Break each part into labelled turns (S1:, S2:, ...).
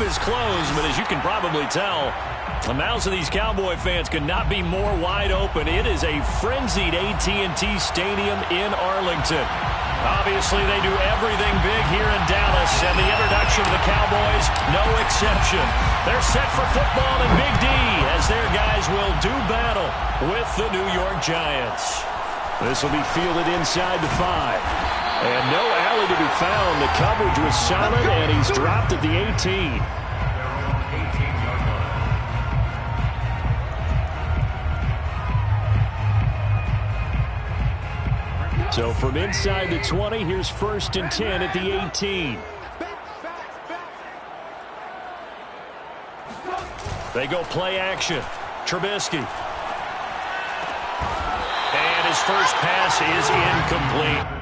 S1: half is closed, but as you can probably tell, the mouths of these Cowboy fans could not be more wide open. It is a frenzied AT&T Stadium in Arlington. Obviously, they do everything big here in Dallas, and the introduction of the Cowboys, no exception. They're set for football in Big D as their guys will do battle with the New York Giants. This will be fielded inside the 5. And no alley to be found. The coverage was solid, and he's dropped at the 18. So from inside the 20, here's 1st and 10 at the 18. They go play action. Trubisky. And his first pass is incomplete.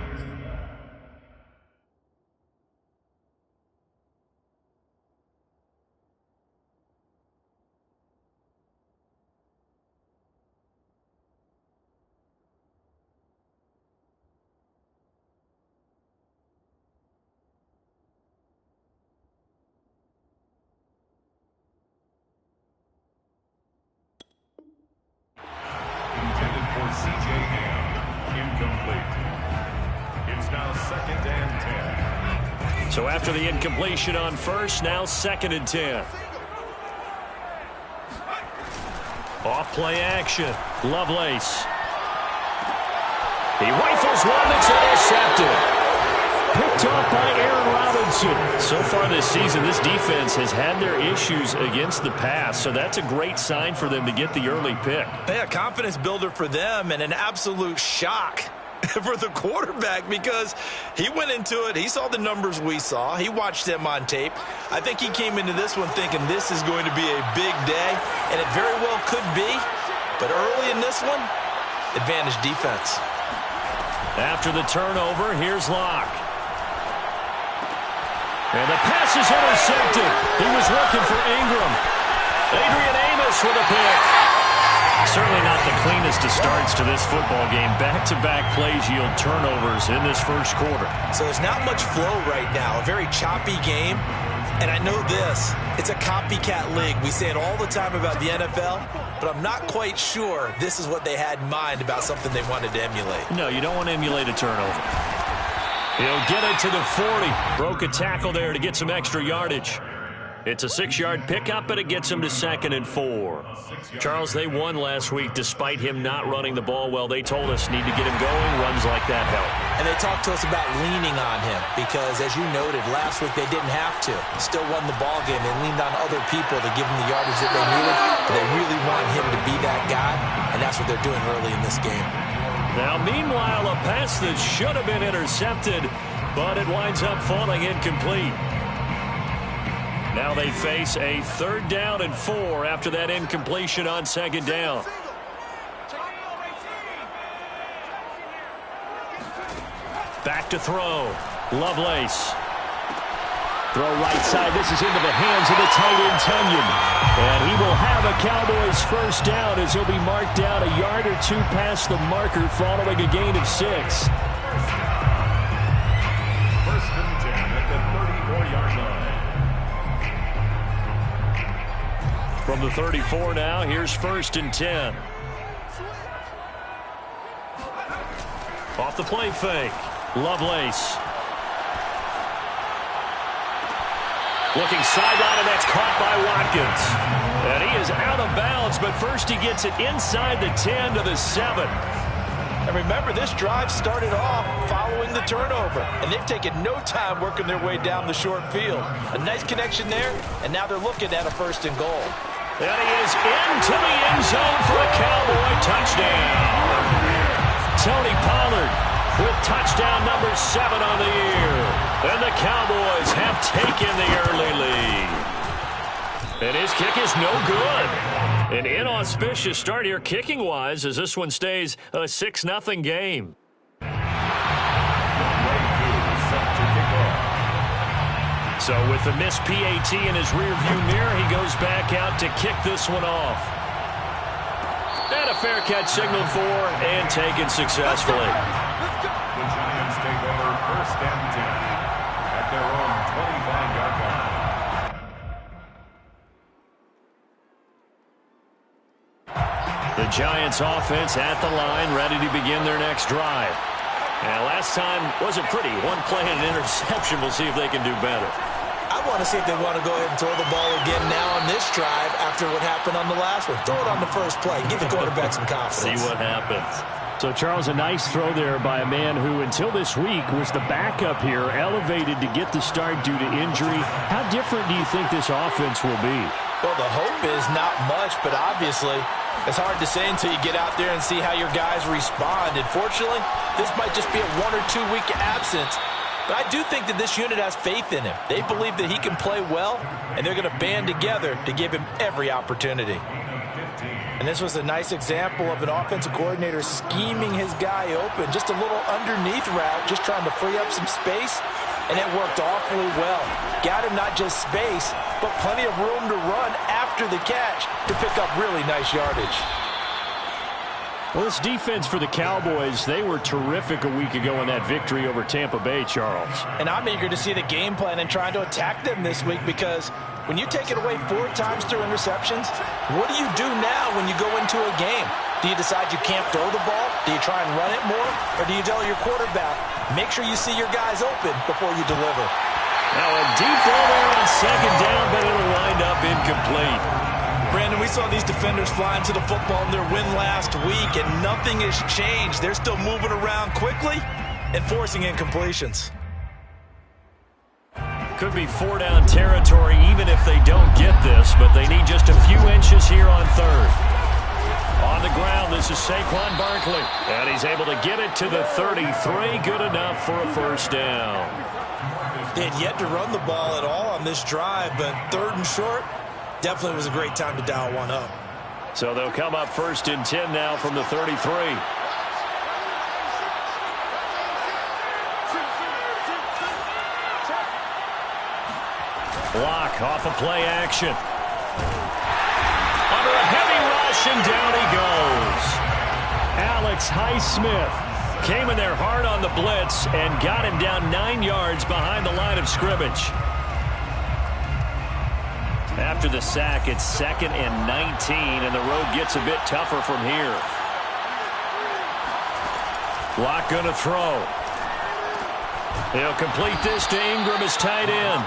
S1: So after the incompletion on first, now 2nd and 10. Off play action. Lovelace. He rifles one that's intercepted. Picked off by Aaron Robinson. So far this season, this defense has had their issues against the pass, so that's a great sign for them to get the early pick.
S2: Yeah, confidence builder for them and an absolute shock for the quarterback because he went into it. He saw the numbers we saw. He watched them on tape. I think he came into this one thinking this is going to be a big day, and it very well could be. But early in this one, advantage defense.
S1: After the turnover, here's Locke. And the pass is intercepted. He was looking for Ingram. Adrian Amos with a pick. Certainly not the cleanest of starts to this football game. Back-to-back plays yield turnovers in this first quarter.
S2: So there's not much flow right now. A very choppy game. And I know this. It's a copycat league. We say it all the time about the NFL, but I'm not quite sure this is what they had in mind about something they wanted to emulate.
S1: No, you don't want to emulate a turnover. He'll get it to the 40. Broke a tackle there to get some extra yardage. It's a 6-yard pickup, and it gets him to 2nd and 4. Charles, they won last week despite him not running the ball well. They told us need to get him going. Runs like that help.
S2: And they talked to us about leaning on him because, as you noted, last week they didn't have to. Still won the ball game. They leaned on other people to give them the yardage that they needed, but they really want him to be that guy, and that's what they're doing early in this game.
S1: Now, meanwhile, a pass that should have been intercepted, but it winds up falling incomplete. Now they face a 3rd down and 4 after that incompletion on 2nd down. Back to throw. Lovelace. Throw right side. This is into the hands of the tight end, Tunyon. And he will have a Cowboys 1st down as he'll be marked down a yard or 2 past the marker following a gain of 6.
S3: 1st and 10 at the 34-yard line.
S1: From the 34 now, here's 1st and 10. Off the play fake. Lovelace. Looking sideline, and that's caught by Watkins. And he is out of bounds, but first he gets it inside the 10 to the 7.
S2: And remember, this drive started off following the turnover, and they've taken no time working their way down the short field. A nice connection there, and now they're looking at a 1st and goal.
S1: And he is into the end zone for a Cowboy touchdown. Tony Pollard with touchdown number 7 on the year. And the Cowboys have taken the early lead. And his kick is no good. An inauspicious start here kicking-wise as this one stays a 6-0 game. So with the missed PAT in his rearview mirror, he goes back out to kick this one off. And a fair catch signaled for and taken successfully.
S3: The Giants take over 1st and 10 at their own 25-yard line.
S1: The Giants offense at the line, ready to begin their next drive. And last time wasn't pretty. One play and an interception. We'll see if they can do better.
S2: I want to see if they want to go ahead and throw the ball again now on this drive after what happened on the last one. Throw it on the first play. Give the quarterback some confidence.
S1: See what happens. So, Charles, a nice throw there by a man who, until this week, was the backup here, elevated to get the start due to injury. How different do you think this offense will be?
S2: Well, the hope is not much, but obviously it's hard to say until you get out there and see how your guys respond. Unfortunately, this might just be a 1 or 2 week absence. But I do think that this unit has faith in him. They believe that he can play well, and they're going to band together to give him every opportunity. And this was a nice example of an offensive coordinator scheming his guy open. Just a little underneath route, just trying to free up some space, and it worked awfully well. Got him not just space, but plenty of room to run after the catch to pick up really nice yardage.
S1: Well, this defense for the Cowboys, they were terrific a week ago in that victory over Tampa Bay, Charles.
S2: And I'm eager to see the game plan and trying to attack them this week, because when you take it away 4 times through interceptions, what do you do now when you go into a game? Do you decide you can't throw the ball? Do you try and run it more? Or do you tell your quarterback, make sure you see your guys open before you deliver?
S1: Now a deep ball there on second down, but it'll wind up incomplete.
S2: Brandon, we saw these defenders flying to the football in their win last week, and nothing has changed. They're still moving around quickly and forcing incompletions.
S1: Could be 4-down territory even if they don't get this, but they need just a few inches here on third. On the ground, this is Saquon Barkley, and he's able to get it to the 33. Good enough for a first down.
S2: They had yet to run the ball at all on this drive, but 3rd and short, definitely was a great time to dial one up.
S1: So they'll come up 1st and 10 now from the 33. Block off a play action. Under a heavy rush, and down he goes. Alex Highsmith came in there hard on the blitz and got him down 9 yards behind the line of scrimmage. After the sack, it's 2nd and 19, and the road gets a bit tougher from here. Block going to throw. He'll complete this to Ingram as tight end.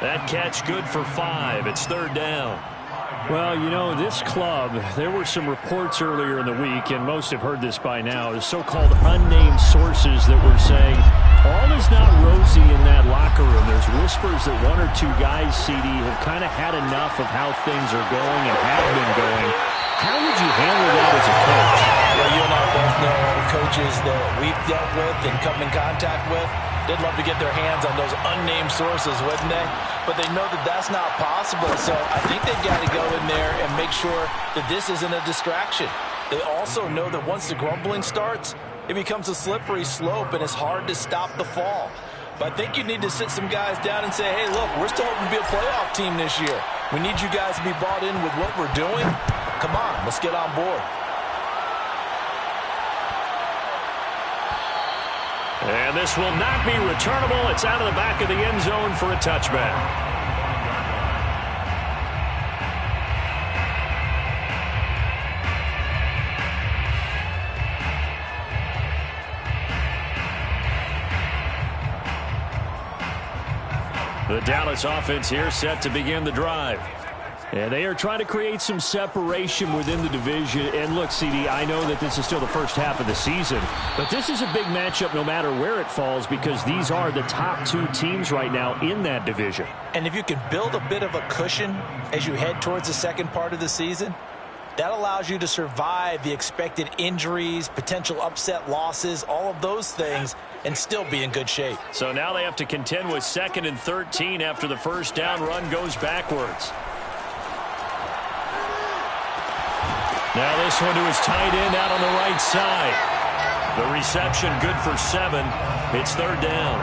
S1: That catch good for 5. It's 3rd down. Well, you know, this club, there were some reports earlier in the week, and most have heard this by now, the so-called unnamed sources that were saying all is not rosy in that locker room. There's whispers that 1 or 2 guys, CD, have kind of had enough of how things are going and have been going. How would you handle that as a coach?
S2: Well, you and I both know coaches that we've dealt with and come in contact with. They'd love to get their hands on those unnamed sources, wouldn't they? But they know that that's not possible, so I think they've got to go in there and make sure that this isn't a distraction. They also know that once the grumbling starts, it becomes a slippery slope, and it's hard to stop the fall. But I think you need to sit some guys down and say, hey, look, we're still hoping to be a playoff team this year. We need you guys to be bought in with what we're doing. Come on, let's get on board.
S1: And this will not be returnable. It's out of the back of the end zone for a touchback. The Dallas offense here set to begin the drive. And they are trying to create some separation within the division. And look, CD, I know that this is still the first half of the season, but this is a big matchup no matter where it falls, because these are the top 2 teams right now in that division.
S2: And if you can build a bit of a cushion as you head towards the second part of the season, that allows you to survive the expected injuries, potential upset losses, all of those things, and still be in good shape.
S1: So now they have to contend with 2nd and 13 after the first down run goes backwards. Now this one to his tight end out on the right side. The reception good for 7. It's 3rd down.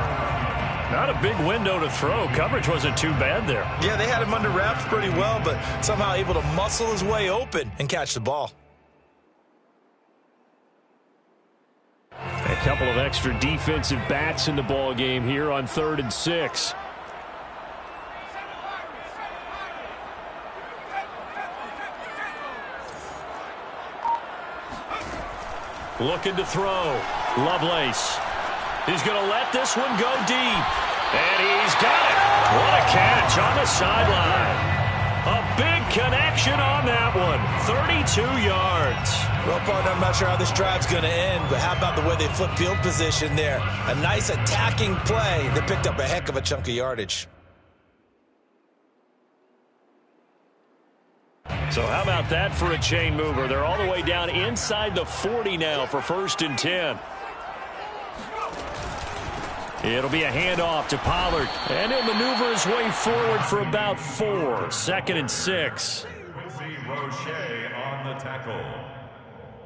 S1: Not a big window to throw. Coverage wasn't too bad there.
S2: Yeah, they had him under wraps pretty well, but somehow able to muscle his way open and catch the ball.
S1: A couple of extra defensive backs in the ball game here on 3rd and 6. Looking to throw. Lovelace. He's going to let this one go deep. And he's got it. What a catch on the sideline. A big connection on that one. 32 yards.
S2: Well, partner, I'm not sure how this drive's going to end, but how about the way they flip field position there? A nice attacking play. They picked up a heck of a chunk of yardage.
S1: So how about that for a chain mover? They're all the way down inside the 40 now for 1st and 10. It'll be a handoff to Pollard, and he'll maneuver his way forward for about 4. 2nd and 6.
S3: Quincy Roche on the tackle.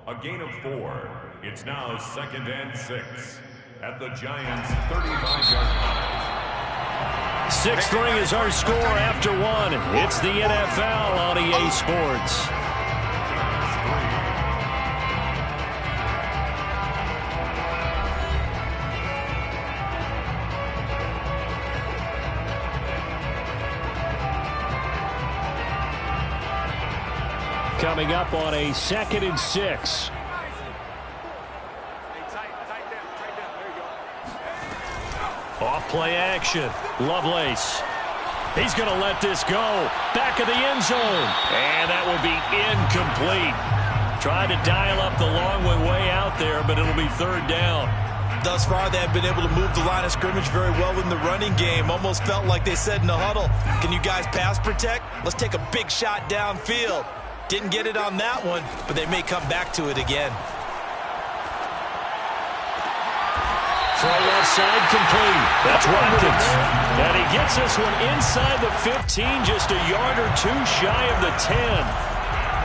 S3: A gain of 4. It's now 2nd and 6 at the Giants' 35-yard line.
S1: 6-3 is our score after 1. It's the NFL on EA Sports. Coming up on a 2nd and 6. Off play action. Lovelace. He's going to let this go. Back of the end zone. And that will be incomplete. Tried to dial up the long way out there, but it'll be 3rd down.
S2: Thus far, they have been able to move the line of scrimmage very well in the running game. Almost felt like they said in the huddle, can you guys pass protect? Let's take a big shot downfield. Didn't get it on that one, but they may come back to it again.
S1: Throw left side complete. That's Watkins. And he gets this one inside the 15, just a yard or 2 shy of the 10.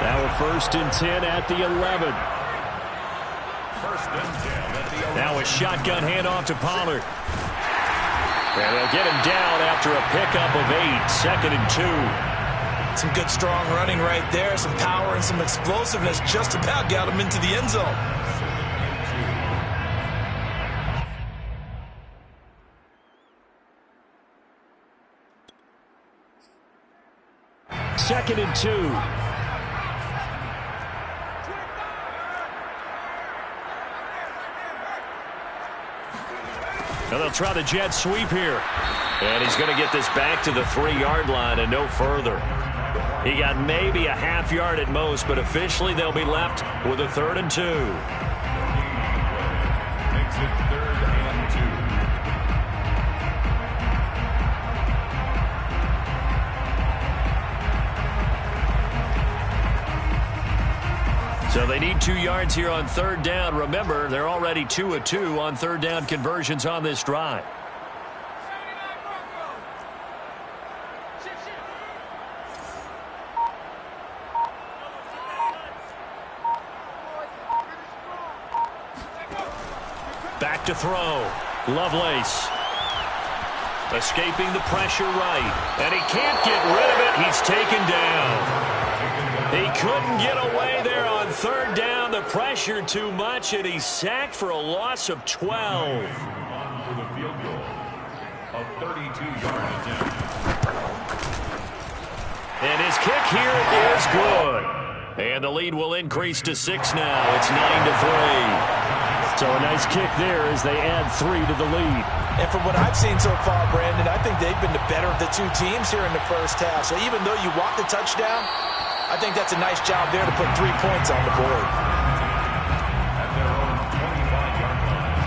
S1: Now a 1st and 10 at the 11.
S3: 1st and 10 at the 11.
S1: Now a shotgun handoff to Pollard. And they'll get him down after a pickup of 8. 2nd and 2.
S2: Some good, strong running right there. Some power and some explosiveness. Just about got him into the end zone.
S1: 2nd and 2. Now they'll try the jet sweep here. And he's going to get this back to the 3-yard line and no further. He got maybe a half yard at most, but officially they'll be left with a 3rd and 2.
S3: Makes it 3rd and 2.
S1: So they need 2 yards here on 3rd down. Remember, they're already 2 of 2 on 3rd down conversions on this drive. Back to throw. Lovelace. Escaping the pressure right. And he can't get rid of it. He's taken down. He couldn't get away there on 3rd down. The pressure too much, and he's sacked for a loss of 12.
S3: On for the field goal. A 32-yard attempt.
S1: And his kick here is good. And the lead will increase to 6 now. It's 9-3. So a nice kick there as they add 3 to the lead.
S2: And from what I've seen so far, Brandon, I think they've been the better of the 2 teams here in the first half. So even though you walk the touchdown, I think that's a nice job there to put 3 points on the board.
S3: At their own 25-yard line.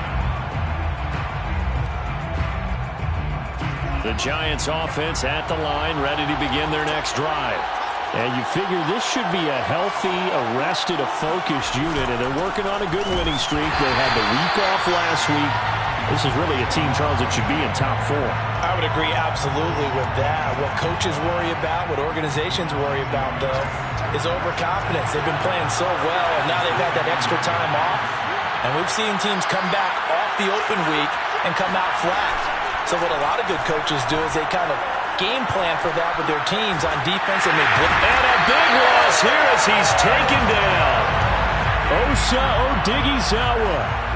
S1: The Giants offense at the line, ready to begin their next drive. And you figure this should be a healthy, arrested, a focused unit, and they're working on a good winning streak. They had the week off last week. This is really a team, Charles, that should be in top 4.
S2: I would agree absolutely with that. What coaches worry about, what organizations worry about, though, is overconfidence. They've been playing so well, and now they've had that extra time off. And we've seen teams come back off the open week and come out flat. So what a lot of good coaches do is they kind of game plan for that with their teams on defense, and they blitz.
S1: And a big loss here as he's taken down. Osa Odighizuwa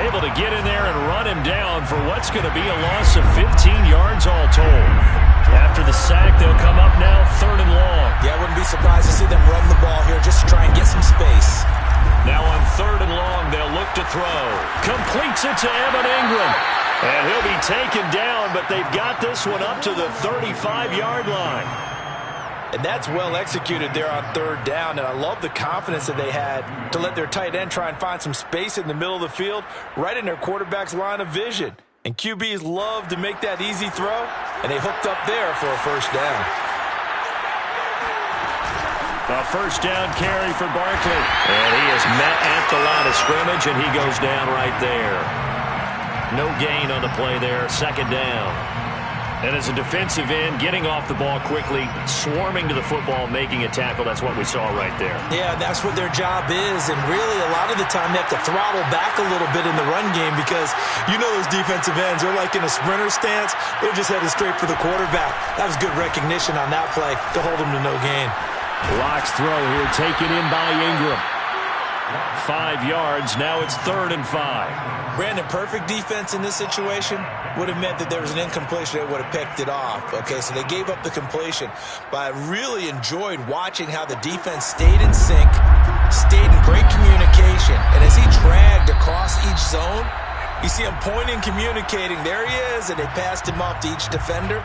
S1: able to get in there and run him down for what's going to be a loss of 15 yards all told. After the sack, they'll come up now 3rd and long.
S2: Yeah, I wouldn't be surprised to see them run the ball here just to try and get some space.
S1: Now on 3rd and long, they'll look to throw. Completes it to Evan Ingram. And he'll be taken down, but they've got this one up to the 35-yard line.
S2: And that's well executed there on third down. And I love the confidence that they had to let their tight end try and find some space in the middle of the field, right in their quarterback's line of vision. And QBs love to make that easy throw, and they hooked up there for a first down.
S1: A first down carry for Barkley. And he is met at the line of scrimmage, and he goes down right there. No gain on the play there, second down. And as a defensive end, getting off the ball quickly, swarming to the football, making a tackle, that's what we saw right there.
S2: Yeah, that's what their job is, and really a lot of the time they have to throttle back a little bit in the run game because you know those defensive ends, they're like in a sprinter stance. They're just headed straight for the quarterback. That was good recognition on that play to hold them to no gain.
S1: Locks throw here, taken in by Ingram. 5 yards, now it's 3rd and 5.
S2: Brandon, perfect defense in this situation would have meant that there was an incompletion. They would have picked it off. Okay, so they gave up the completion. But I really enjoyed watching how the defense stayed in sync, stayed in great communication. And as he dragged across each zone, you see him pointing, communicating. There he is, and they passed him off to each defender.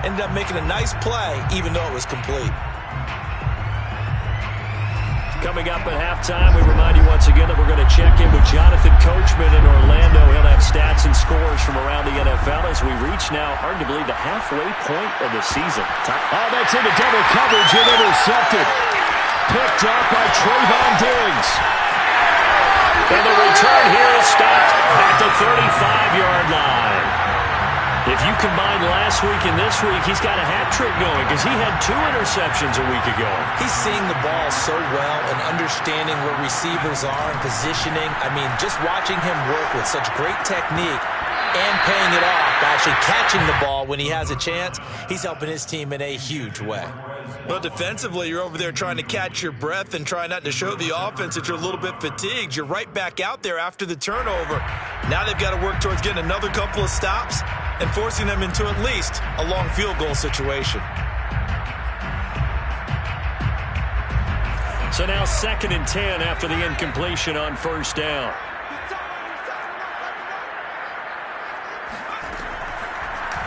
S2: Ended up making a nice play, even though it was complete.
S1: Coming up at halftime, we remind you once again that we're going to check in with Jonathan Coachman in Orlando. He'll have stats and scores from around the NFL as we reach now, hard to believe, the halfway point of the season. Oh, that's into double coverage and intercepted. Picked up by Trayvon Diggs. And the return here is stopped at the 35-yard line. If you combine last week and this week, he's got a hat trick going because he had 2 interceptions a week ago.
S2: He's seeing the ball so well and understanding where receivers are and positioning. I mean, just watching him work with such great technique and paying it off by actually catching the ball when he has a chance, he's helping his team in a huge way. Well, defensively, you're over there trying to catch your breath and try not to show the offense that you're a little bit fatigued. You're right back out there after the turnover. Now they've got to work towards getting another couple of stops and forcing them into at least a long field goal situation.
S1: So now 2nd and 10 after the incompletion on first down.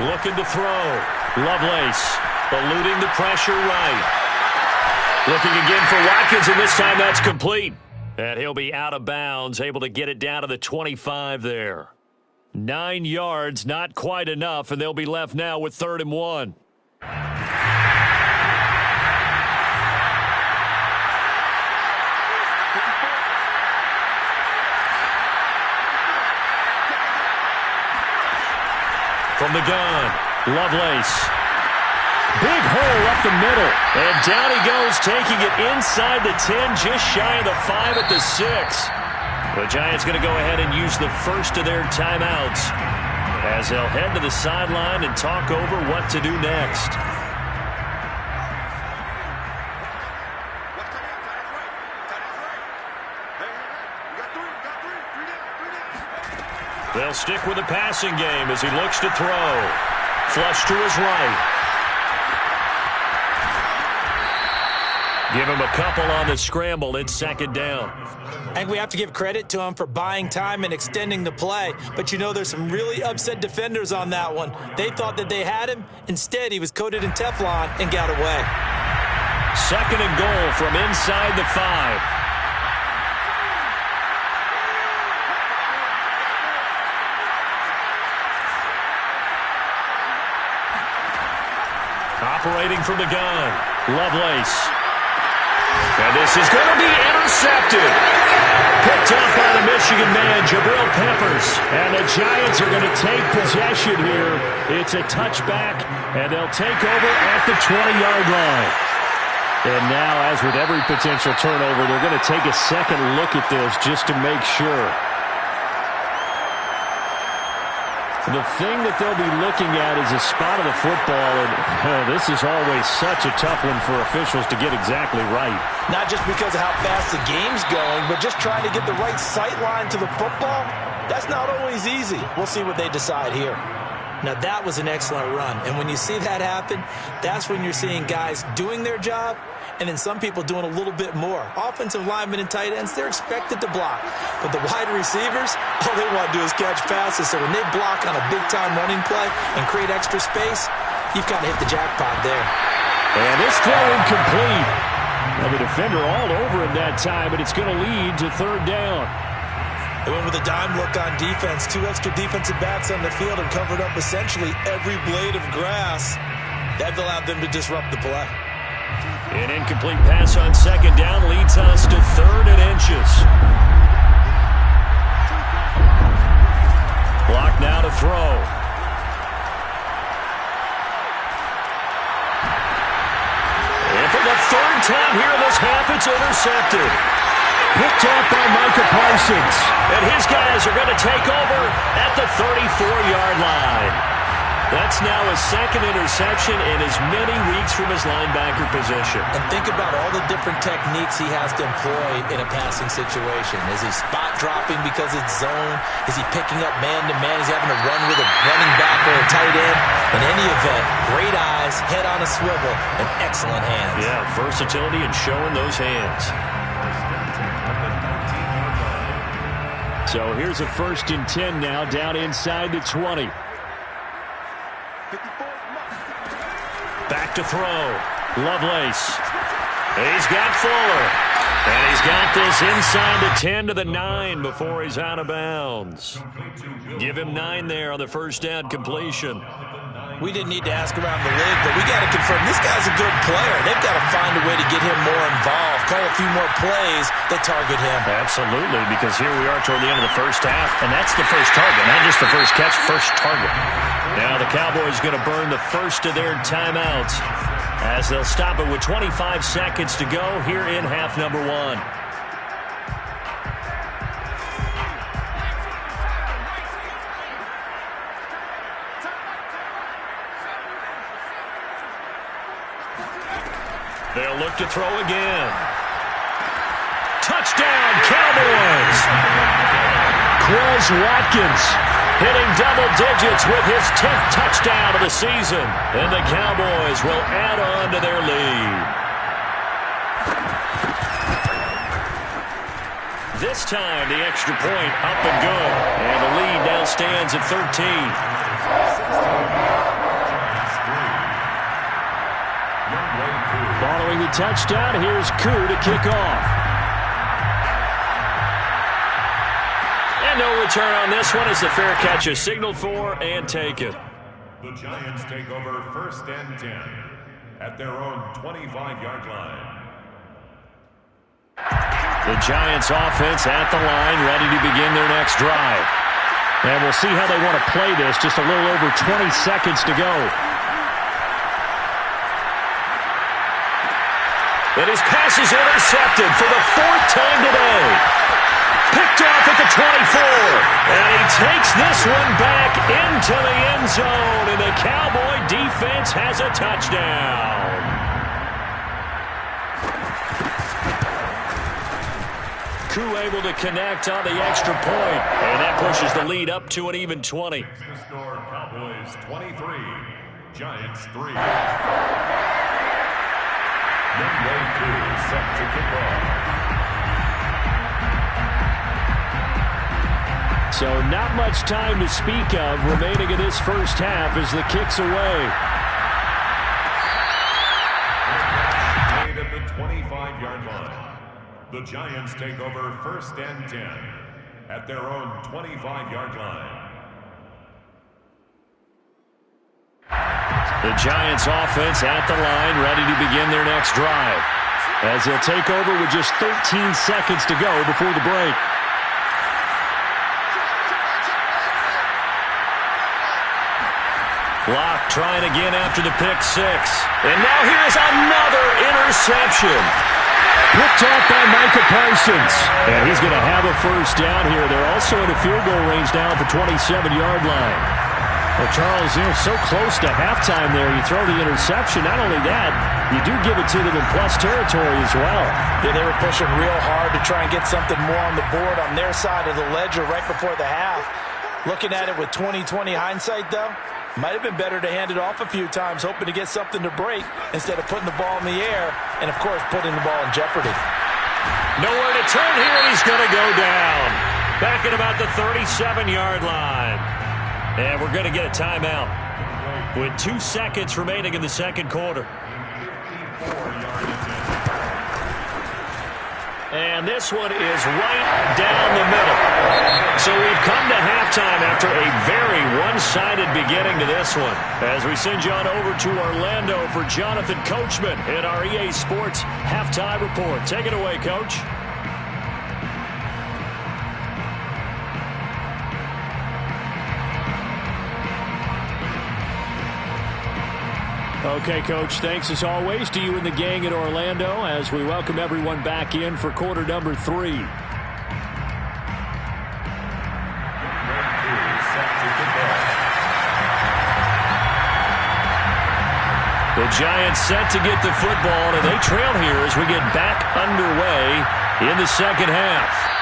S1: Looking to throw. Lovelace eluding the pressure right. Looking again for Watkins, and this time that's complete. And he'll be out of bounds, able to get it down to the 25 there. 9 yards, not quite enough, and they'll be left now with 3rd and 1. From the gun, Lovelace. Big hole up the middle, and down he goes, taking it inside the 10, just shy of the 5 at the 6. The Giants going to go ahead and use the first of their timeouts as they'll head to the sideline and talk over what to do next. They'll stick with the passing game as he looks to throw. Flush to his right. Give him a couple on the scramble. It's 2nd down.
S2: I think we have to give credit to him for buying time and extending the play. But you know there's some really upset defenders on that one. They thought that they had him. Instead, he was coated in Teflon and got away.
S1: 2nd and goal from inside the 5. Operating from the gun, Lovelace. And this is going to be intercepted. Picked up by the Michigan man, Jabril Peppers. And the Giants are going to take possession here. It's a touchback, and they'll take over at the 20-yard line. And now, as with every potential turnover, they're going to take a second look at this just to make sure. The thing that they'll be looking at is a spot of the football, and this is always such a tough one for officials to get exactly right.
S2: Not just because of how fast the game's going, but just trying to get the right sight line to the football. That's not always easy. We'll see what they decide here. Now, that was an excellent run, and when you see that happen, that's when you're seeing guys doing their job and then some people doing a little bit more. Offensive linemen and tight ends, they're expected to block. But the wide receivers, all they want to do is catch passes. So when they block on a big-time running play and create extra space, you've kind of hit the jackpot there.
S1: And this throw incomplete. Well, the defender all over him that time, but it's going to lead to third down.
S2: They went with a dime look on defense. 2 extra defensive backs on the field and covered up essentially every blade of grass. That allowed them to disrupt the play.
S1: An incomplete pass on second down leads us to 3rd and inches. Block now to throw. And for the 3rd time here in this half, it's intercepted. Picked off by Micah Parsons. And his guys are going to take over at the 34-yard line. That's now his 2nd interception in as many weeks from his linebacker position.
S2: And think about all the different techniques he has to employ in a passing situation. Is he spot dropping because it's zone? Is he picking up man-to-man? Is he having to run with a running back or a tight end? In any event, great eyes, head on a swivel, and excellent hands.
S1: Yeah, versatility and showing those hands. So here's a 1st and 10 now, down inside the 20. Back to throw. Lovelace. He's got Fuller. And he's got this inside the 10 to the 9 before he's out of bounds. Give him 9 there on the first down completion.
S2: We didn't need to ask around the league, but we got to confirm this guy's a good player. They've got to find a way to get him more involved, call a few more plays that target him.
S1: Absolutely, because here we are toward the end of the first half, and that's the first target, not just the first catch, first target. Now the Cowboys going to burn the first of their timeouts as they'll stop it with 25 seconds to go here in half number 1. They'll look to throw again. Touchdown, Cowboys! Quez Watkins hitting double digits with his 10th touchdown of the season. And the Cowboys will add on to their lead. This time, the extra point up and good. And the lead now stands at 13. Following the touchdown, here's Koo to kick off. And no return on this one as the fair catch is signaled for and taken.
S3: The Giants take over 1st and 10 at their own 25-yard line.
S1: The Giants offense at the line, ready to begin their next drive. And we'll see how they want to play this. Just a little over 20 seconds to go. And his pass is intercepted for the 4th time today. Picked off at the 24. And he takes this one back into the end zone. And the Cowboy defense has a touchdown. Koo able to connect on the extra point. And that pushes the lead up to an even 20.
S3: The score, Cowboys 23, Giants 3. Youngway Koo set to kick off.
S1: So not much time to speak of remaining in this first half as the kick's away.
S3: Made at the 25-yard line. The Giants take over 1st and 10 at their own 25-yard line.
S1: The Giants offense at the line, ready to begin their next drive. As they'll take over with just 13 seconds to go before the break. Block trying again after the pick 6. And now here's another interception. Picked off by Micah Parsons. And he's going to have a first down here. They're also in a field goal range now at the 27-yard line. Well, Charles, so close to halftime there. You throw the interception. Not only that, you do give it to them in plus territory as well.
S2: Yeah, they were pushing real hard to try and get something more on the board on their side of the ledger right before the half. Looking at it with 20/20 hindsight, though, Might have been better to hand it off a few times, hoping to get something to break instead of putting the ball in the air and, of course, putting the ball in jeopardy.
S1: Nowhere to turn here, and he's going to go down. Back at about the 37-yard line. And we're going to get a timeout with 2 seconds remaining in the second quarter. And this one is right down the middle. So we've come to halftime after a very one-sided beginning to this one. As we send you on over to Orlando for Jonathan Coachman in our EA Sports Halftime Report. Take it away, Coach. Okay, Coach, thanks as always to you and the gang at Orlando as we welcome everyone back in for quarter number 3. The Giants set to get the football, and they trail here as we get back underway in the second half.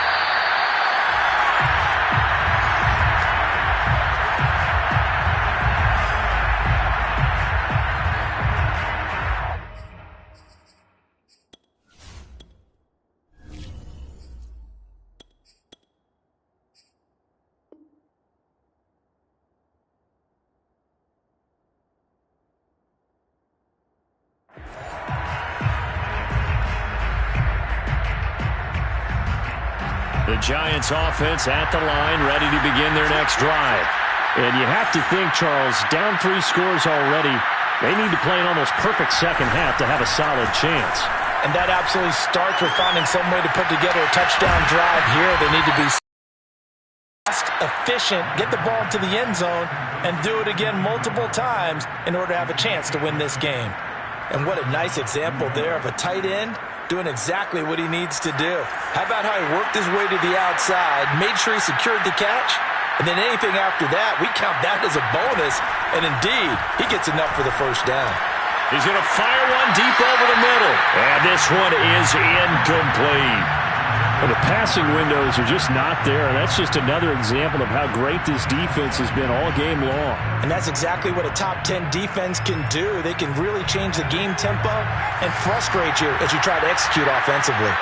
S1: The Giants offense at the line, ready to begin their next drive. And you have to think, Charles, down 3 scores already. They need to play an almost perfect second half to have a solid chance.
S2: And that absolutely starts with finding some way to put together a touchdown drive here. They need to be fast, efficient, get the ball to the end zone, and do it again multiple times in order to have a chance to win this game. And what a nice example there of a tight end doing exactly what he needs to do. How about how he worked his way to the outside, made sure he secured the catch, and then anything after that, we count that as a bonus, and indeed, he gets enough for the first down.
S1: He's going to fire one deep over the middle, and this one is incomplete. Well, the passing windows are just not there, and that's just another example of how great this defense has been all game long.
S2: And that's exactly what a top 10 defense can do. They can really change the game tempo and frustrate you as you try to execute offensively.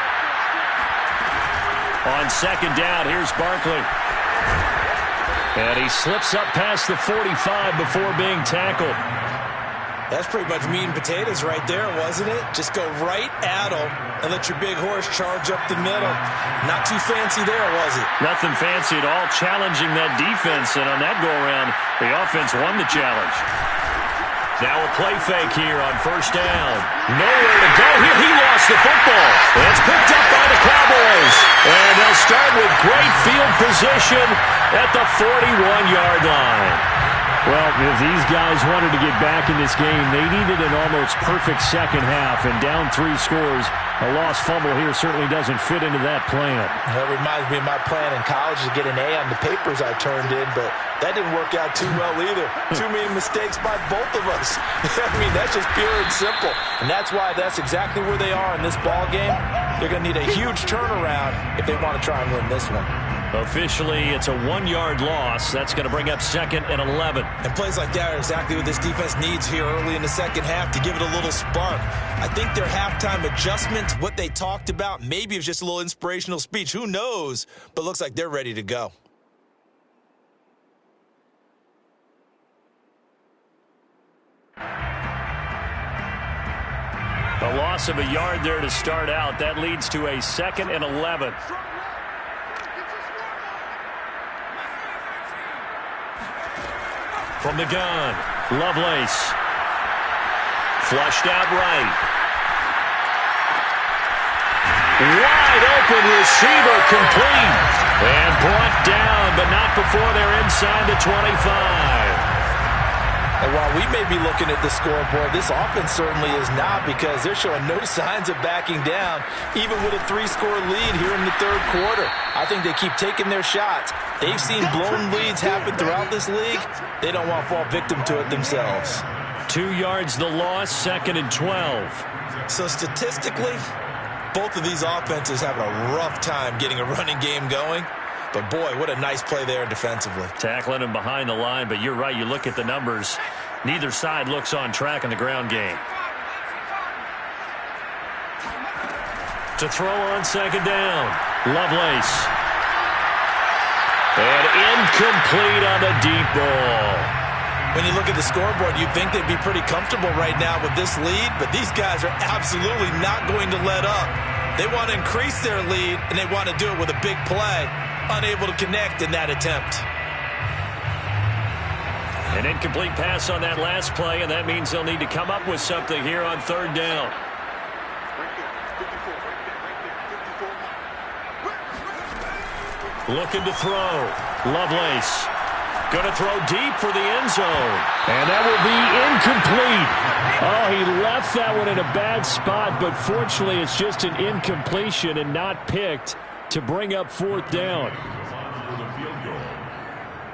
S1: On second down, here's Barkley. And he slips up past the 45 before being tackled.
S2: That's pretty much meat and potatoes right there, wasn't it? Just go right at him and let your big horse charge up the middle. Not too fancy there, was it?
S1: Nothing fancy at all, challenging that defense. And on that go-around, the offense won the challenge. Now a play fake here on first down. Nowhere to go here. He lost the football. And it's picked up by the Cowboys. And they'll start with great field position at the 41-yard line. Well, if these guys wanted to get back in this game, they needed an almost perfect second half, and down 3 scores. A lost fumble here certainly doesn't fit into that plan.
S2: That reminds me of my plan in college to get an A on the papers I turned in, but that didn't work out too well either. Too many mistakes by both of us. I mean, that's just pure and simple. And that's why that's exactly where they are in this ball game. They're going to need a huge turnaround if they want to try and win this one.
S1: Officially, it's a 1-yard loss. That's going to bring up second and 11.
S2: And plays like that are exactly what this defense needs here early in the second half to give it a little spark. I think their halftime adjustment, what they talked about, maybe it was just a little inspirational speech. Who knows? But looks like they're ready to go.
S1: A loss of a yard there to start out. That leads to a second and 11. From the gun, Lovelace. Flushed out right. Wide open receiver complete. And brought down, but not before they're inside the 25.
S2: And while we may be looking at the scoreboard, this offense certainly is not, because they're showing no signs of backing down, even with a 3-score lead here in the third quarter. I think they keep taking their shots. They've seen blown leads happen throughout this league. They don't want to fall victim to it themselves.
S1: 2 yards the loss, second and 12.
S2: So statistically, both of these offenses having a rough time getting a running game going. But, boy, what a nice play there defensively.
S1: Tackling him behind the line, but you're right. You look at the numbers. Neither side looks on track in the ground game. To throw on second down. Lovelace. And incomplete on the deep ball.
S2: When you look at the scoreboard, you'd think they'd be pretty comfortable right now with this lead, but these guys are absolutely not going to let up. They want to increase their lead, and they want to do it with a big play. Unable to connect in that attempt.
S1: An incomplete pass on that last play, and that means they'll need to come up with something here on third down. Looking to throw. Lovelace. Going to throw deep for the end zone. And that will be incomplete. Oh, he left that one in a bad spot, but fortunately it's just an incompletion and not picked to bring up fourth down.
S3: For the field goal,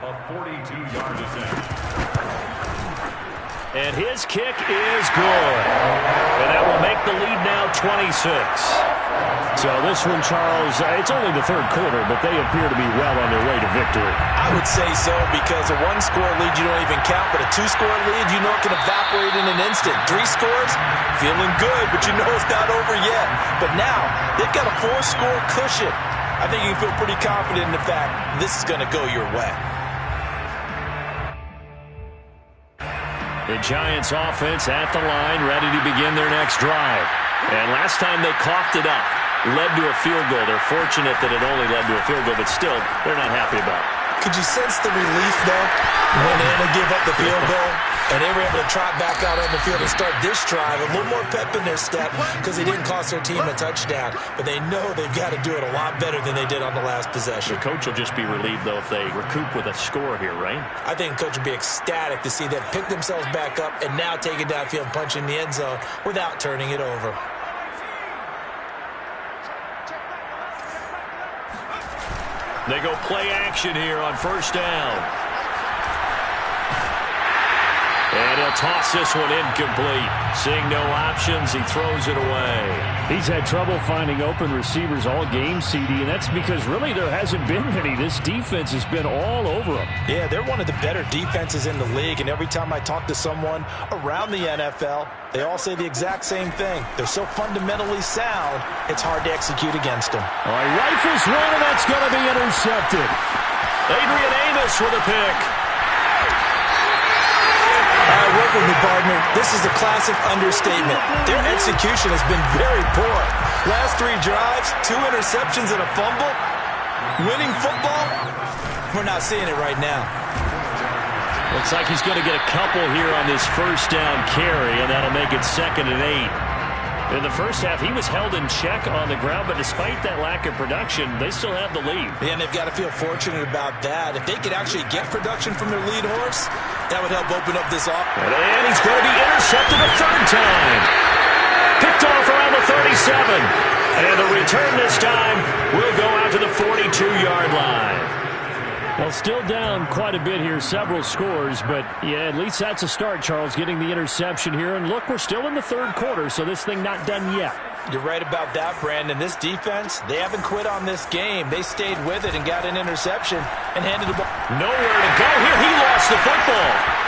S3: a 42-yard attempt.
S1: And his kick is good. And that will make the lead now 26. So this one, Charles, it's only the third quarter, but they appear to be well on their way to victory.
S2: I would say so, because a one-score lead you don't even count, but a two-score lead you know it can evaporate in an instant. 3 scores, feeling good, but you know it's not over yet. But now, they've got a 4-score cushion. I think you can feel pretty confident in the fact this is going to go your way.
S1: The Giants offense at the line, ready to begin their next drive. And last time they coughed it up, led to a field goal. They're fortunate that it only led to a field goal, but still, they're not happy about it.
S2: Could you sense the relief, though, when they had to give up the field goal? And they were able to trot back out on the field and start this drive. A little more pep in their step because they didn't cost their team a touchdown. But they know they've got to do it a lot better than they did on the last possession.
S1: The coach will just be relieved, though, if they recoup with a score here, right?
S2: I think the coach would be ecstatic to see them pick themselves back up and now take it downfield and punch in the end zone without turning it over.
S1: They go play action here on first down. And he'll toss this one incomplete. Seeing no options, he throws it away. He's had trouble finding open receivers all game, CD, and that's because really there hasn't been many. This defense has been all over them.
S2: Yeah, they're one of the better defenses in the league, and every time I talk to someone around the NFL, they all say the exact same thing. They're so fundamentally sound, it's hard to execute against them.
S1: All right, rifles one, and that's going to be intercepted. Adrian Amos with a pick.
S2: Work with me, partner. This is a classic understatement. Their execution has been very poor. Last 3 drives, 2 interceptions and a fumble. Winning football, we're not seeing it right now.
S1: Looks like he's going to get a couple here on this first down carry, and that'll make it 2nd and 8. In the first half, he was held in check on the ground, but despite that lack of production, they still have the lead.
S2: Yeah, and they've got to feel fortunate about that. If they could actually get production from their lead horse, that would help open up this offense.
S1: And he's going to be intercepted a third time. Picked off around the 37. And the return this time will go out to the 42-yard line. Well, still down quite a bit here, several scores, but yeah, at least that's a start, Charles, getting the interception here. And look, we're still in the third quarter, so this thing not done yet.
S2: You're right about that, Brandon. This defense, they haven't quit on this game. They stayed with it and got an interception and handed the ball.
S1: Nowhere to go here. He lost the football.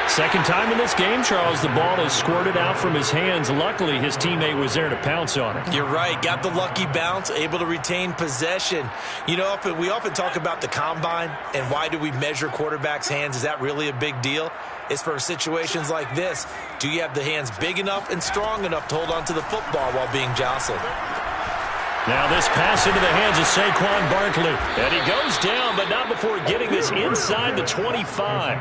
S1: Second time in this game, Charles, the ball is squirted out from his hands. Luckily, his teammate was there to pounce on it.
S2: You're right. Got the lucky bounce, able to retain possession. You know, we often talk about the combine and why do we measure quarterbacks' hands. Is that really a big deal? It's for situations like this. Do you have the hands big enough and strong enough to hold on to the football while being jostled?
S1: Now this pass into the hands of Saquon Barkley. And he goes down, but not before getting this inside the 25.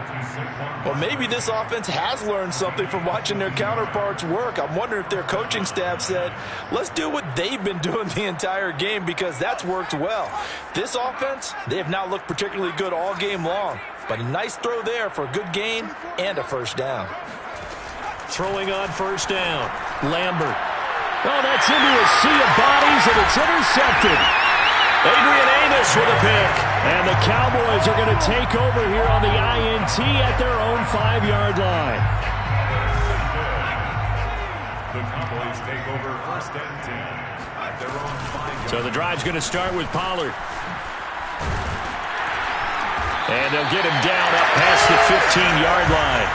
S2: Well, maybe this offense has learned something from watching their counterparts work. I'm wondering if their coaching staff said, let's do what they've been doing the entire game because that's worked well. This offense, they have not looked particularly good all game long. But a nice throw there for a good gain and a first down.
S1: Throwing on first down, Lambert. Oh, that's into a sea of bodies, and it's intercepted. Adrian Amos with a pick. And the Cowboys are going to take over here on the INT at their own 5-yard line.
S3: The Cowboys take over 1st and 10 at
S1: So the drive's going to start with Pollard. And they'll get him down up past the 15-yard line.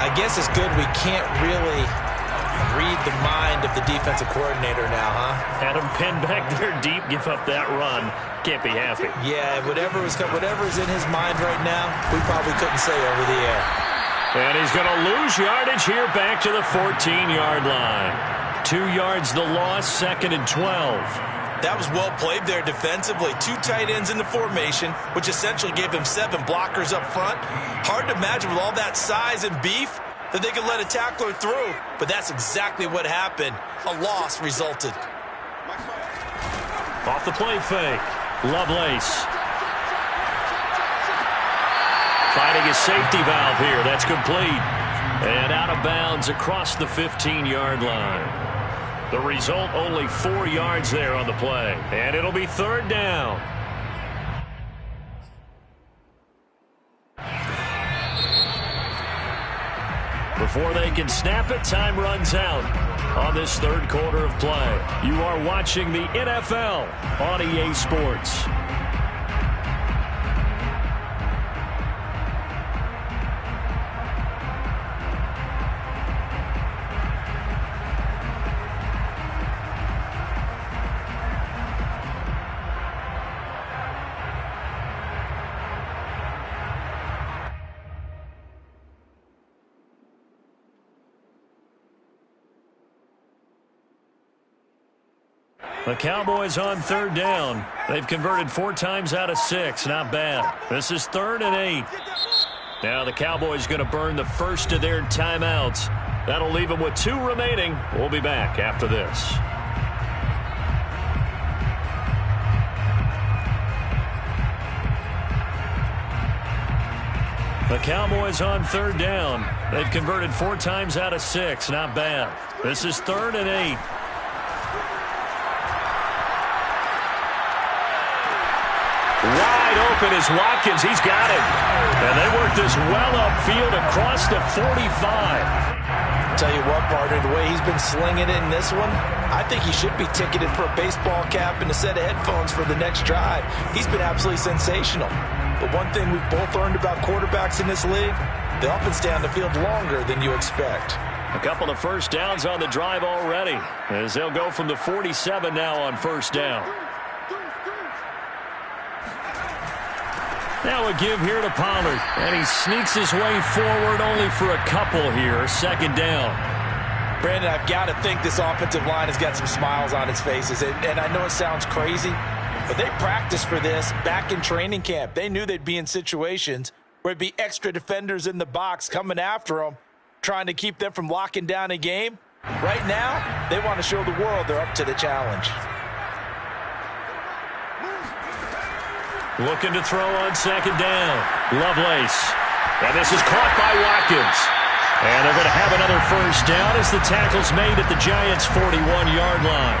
S2: I guess it's good we can't really read the mind of the defensive coordinator now, huh?
S1: Had him pinned back there deep, give up that run. Can't be happy.
S2: Yeah, whatever is in his mind right now, we probably couldn't say over the air.
S1: And he's going to lose yardage here back to the 14-yard line. 2 yards the loss, 2nd and 12.
S2: That was well played there defensively. 2 tight ends in the formation, which essentially gave them 7 blockers up front. Hard to imagine with all that size and beef that they could let a tackler through, but that's exactly what happened. A loss resulted.
S1: Off the play fake, Lovelace. Finding a safety valve here. That's complete. And out of bounds across the 15-yard line. The result, only 4 yards there on the play. And it'll be 3rd down. Before they can snap it, time runs out on this 3rd quarter of play. You are watching the NFL on EA Sports. The Cowboys on 3rd down. They've converted 4 times out of 6. Not bad. This is 3rd and 8. Now the Cowboys going to burn the first of their timeouts. That'll leave them with 2 remaining. We'll be back after this. The Cowboys on 3rd down. They've converted 4 times out of 6. Not bad. This is 3rd and 8. Wide open is Watkins. He's got it. And they work this well upfield across the 45.
S2: Tell you what, partner, the way he's been slinging it in this one, I think he should be ticketed for a baseball cap and a set of headphones for the next drive. He's been absolutely sensational. But one thing we've both learned about quarterbacks in this league, they often stay on the field longer than you expect.
S1: A couple of first downs on the drive already, as they'll go from the 47 now on 1st down. Now a give here to Pollard, and he sneaks his way forward only for a couple here. 2nd down.
S2: Brandon, I've got to think this offensive line has got some smiles on its faces, and I know it sounds crazy, but they practiced for this back in training camp. They knew they'd be in situations where it'd be extra defenders in the box coming after them, trying to keep them from locking down a game. Right now, they want to show the world they're up to the challenge.
S1: Looking to throw on 2nd down. Lovelace. And this is caught by Watkins. And they're going to have another first down as the tackle's made at the Giants' 41-yard line.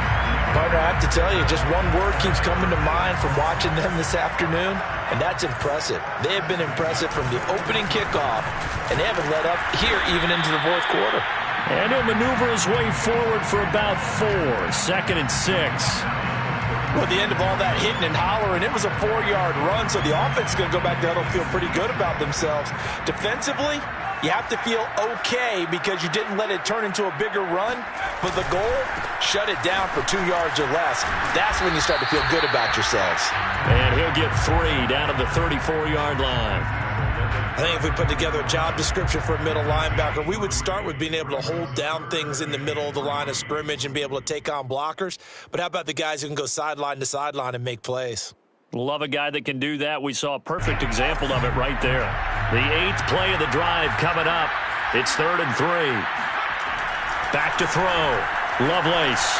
S2: Partner, I have to tell you, just one word keeps coming to mind from watching them this afternoon, and that's impressive. They have been impressive from the opening kickoff, and they haven't let up here even into the 4th quarter.
S1: And he'll maneuver his way forward for about 4. 2nd and 6.
S2: Well, at the end of all that hitting and hollering, it was a 4-yard run, so the offense is going to go back there and feel pretty good about themselves. Defensively, you have to feel okay because you didn't let it turn into a bigger run, but the goal, shut it down for 2 yards or less. That's when you start to feel good about yourselves.
S1: And he'll get 3 down to the 34-yard line.
S2: I think if we put together a job description for a middle linebacker, we would start with being able to hold down things in the middle of the line of scrimmage and be able to take on blockers. But how about the guys who can go sideline to sideline and make plays?
S1: Love a guy that can do that. We saw a perfect example of it right there. The 8th play of the drive coming up. It's 3rd and 3. Back to throw. Lovelace.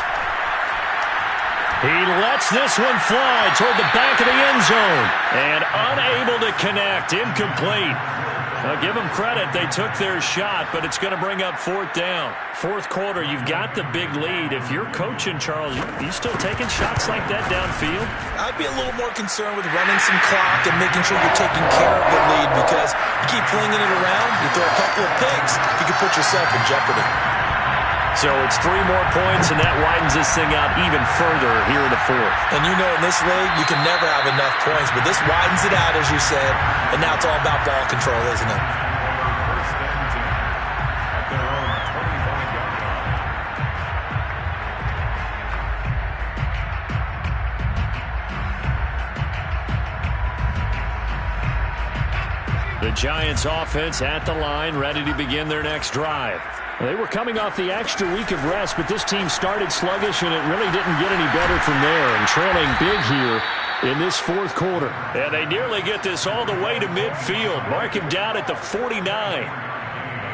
S1: He lets this one fly toward the back of the end zone. And unable to connect. Incomplete. Now give them credit. They took their shot, but it's going to bring up 4th down. 4th quarter, you've got the big lead. If you're coaching, Charles, you still taking shots like that downfield?
S2: I'd be a little more concerned with running some clock and making sure you're taking care of the lead, because you keep flinging it around, you throw a couple of picks, you can put yourself in jeopardy.
S1: So it's 3 more points, and that widens this thing out even further here in the fourth.
S2: And you know in this league, you can never have enough points, but this widens it out, as you said, and now it's all about ball control, isn't it?
S3: First and 10 at their own 25-yard line.
S1: The Giants offense at the line, ready to begin their next drive. They were coming off the extra week of rest, but this team started sluggish, and it really didn't get any better from there, and trailing big here in this fourth quarter. And they nearly get this all the way to midfield. Mark him down at the 49.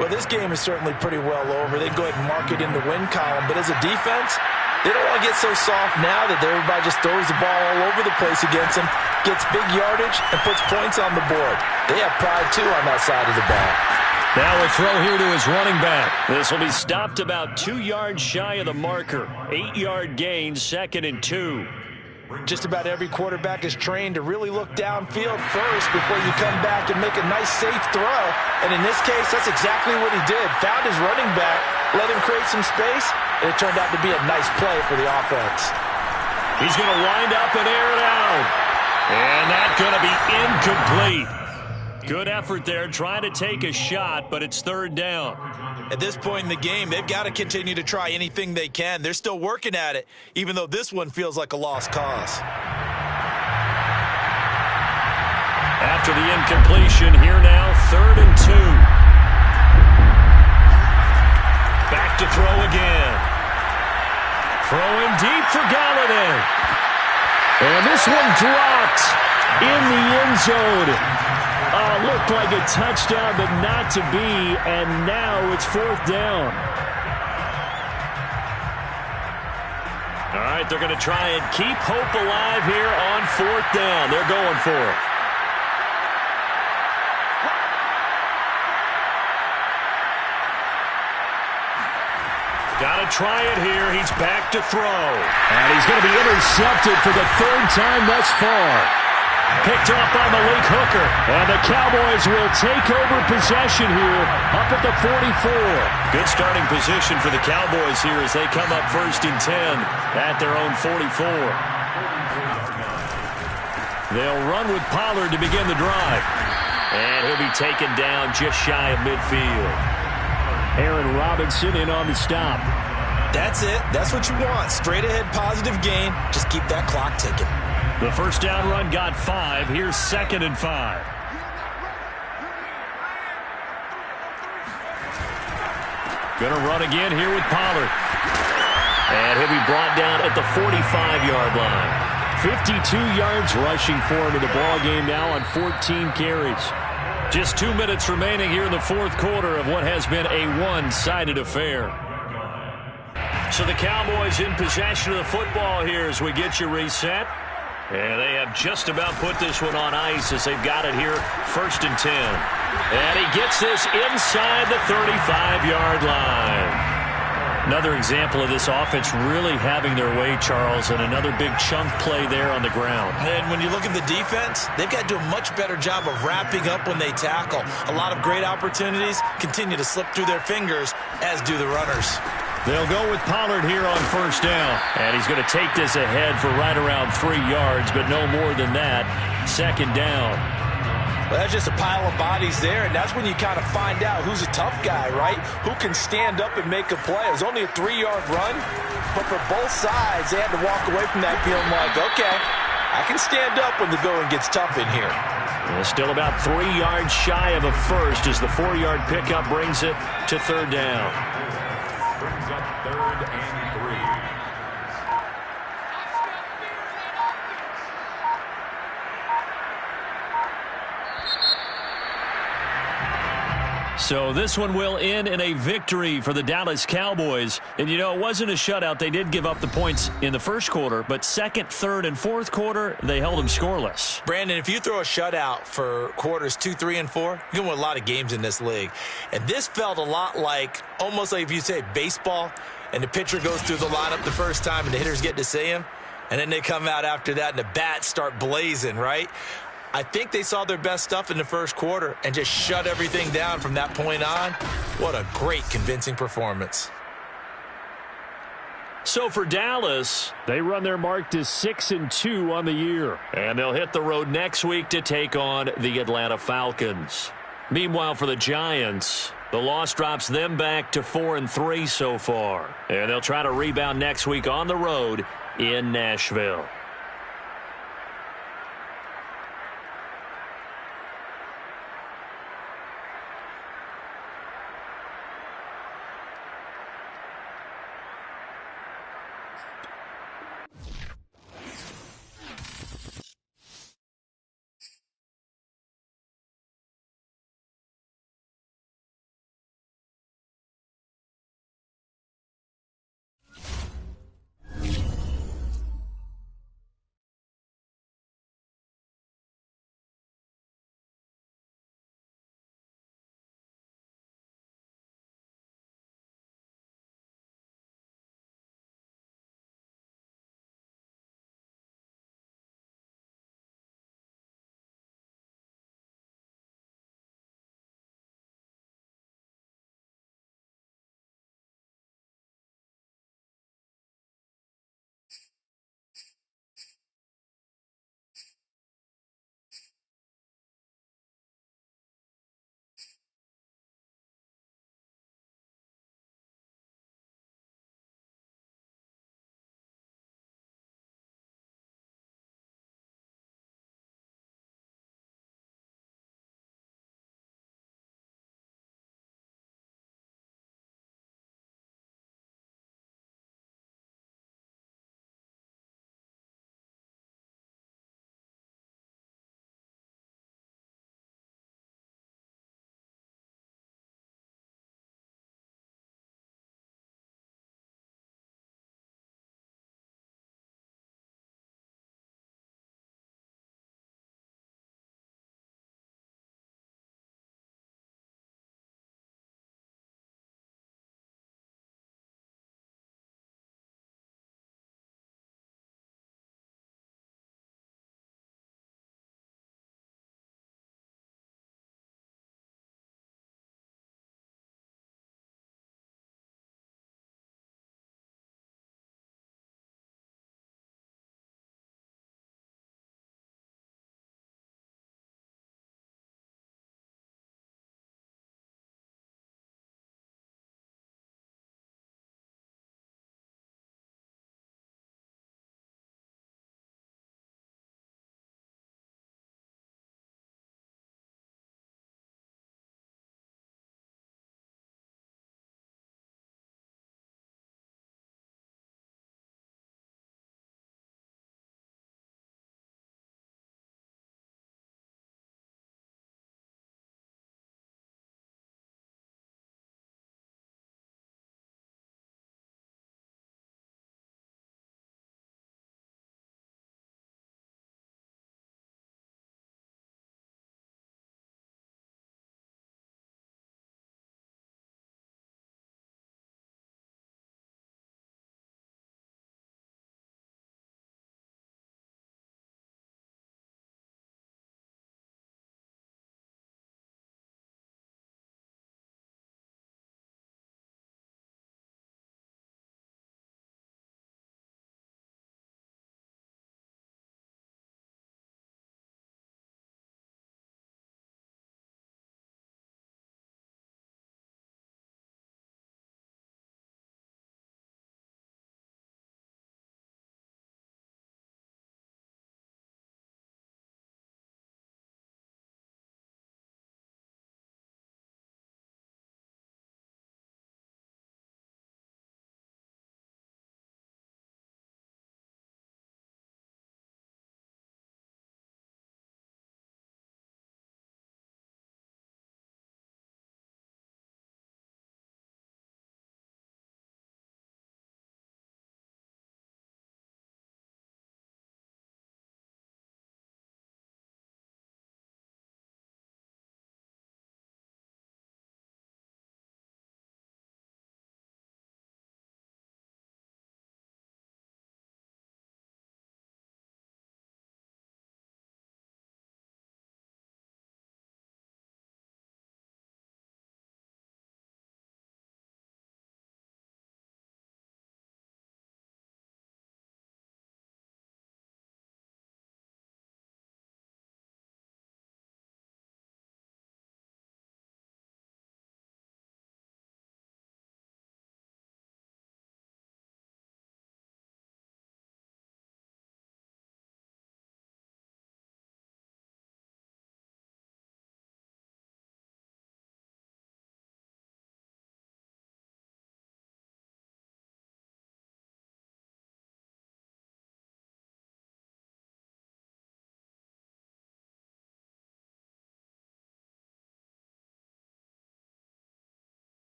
S2: Well, this game is certainly pretty well over. They go ahead and mark it in the win column, but as a defense, they don't want to get so soft now that everybody just throws the ball all over the place against them, gets big yardage, and puts points on the board. They have pride, too, on that side of the ball.
S1: Now a throw here to his running back. This will be stopped about 2 yards shy of the marker. 8-yard gain, 2nd and 2.
S2: Just about every quarterback is trained to really look downfield first before you come back and make a nice, safe throw. And in this case, that's exactly what he did. Found his running back, let him create some space, and it turned out to be a nice play for the offense.
S1: He's going to wind up and air it out. And that's going to be incomplete. Good effort there, trying to take a shot, but it's 3rd down.
S2: At this point in the game, they've got to continue to try anything they can. They're still working at it, even though this one feels like a lost cause.
S1: After the incompletion, here now, 3rd and 2. Back to throw again. Throwing deep for Galladay. And this one dropped in the end zone. Looked like a touchdown, but not to be, and now it's 4th down. All right, they're going to try and keep hope alive here on 4th down. They're going for it. Got to try it here. He's back to throw. And he's going to be intercepted for the 3rd time thus far. Picked up by Malik Hooker. And the Cowboys will take over possession here up at the 44. Good starting position for the Cowboys here as they come up 1st and 10 at their own 44. They'll run with Pollard to begin the drive. And he'll be taken down just shy of midfield. Aaron Robinson in on the stop.
S2: That's it. That's what you want. Straight ahead positive gain. Just keep that clock ticking.
S1: The first down run got 5. Here's 2nd and 5. Gonna run again here with Pollard. And he'll be brought down at the 45-yard line. 52 yards rushing for him in the ball game now on 14 carries. Just 2 minutes remaining here in the fourth quarter of what has been a one-sided affair. So the Cowboys in possession of the football here as we get you reset. And they have just about put this one on ice as they've got it here, 1st and 10. And he gets this inside the 35-yard line. Another example of this offense really having their way, Charles, and another big chunk play there on the ground.
S2: And when you look at the defense, they've got to do a much better job of wrapping up when they tackle. A lot of great opportunities continue to slip through their fingers, as do the runners.
S1: They'll go with Pollard here on 1st down. And he's going to take this ahead for right around 3 yards, but no more than that. 2nd down.
S2: Well, that's just a pile of bodies there, and that's when you kind of find out who's a tough guy, right? Who can stand up and make a play. It was only a 3-yard run, but for both sides, they had to walk away from that feeling like, okay, I can stand up when the going gets tough in here.
S1: Well, still about 3 yards shy of a first as the 4-yard pickup brings it to 3rd down.
S3: Brings up 3rd and 3.
S1: So this one will end in a victory for the Dallas Cowboys. And, you know, it wasn't a shutout. They did give up the points in the first quarter, but 2nd, 3rd, and 4th quarter, they held them scoreless.
S2: Brandon, if you throw a shutout for quarters 2, 3, and 4, you can win a lot of games in this league. And this felt a lot like, almost like if you say baseball, and the pitcher goes through the lineup the first time and the hitters get to see him, and then they come out after that and the bats start blazing, right? I think they saw their best stuff in the first quarter and just shut everything down from that point on. What a great, convincing performance.
S1: So for Dallas, they run their mark to 6-2 on the year. And they'll hit the road next week to take on the Atlanta Falcons. Meanwhile, for the Giants, the loss drops them back to 4-3 so far. And they'll try to rebound next week on the road in Nashville.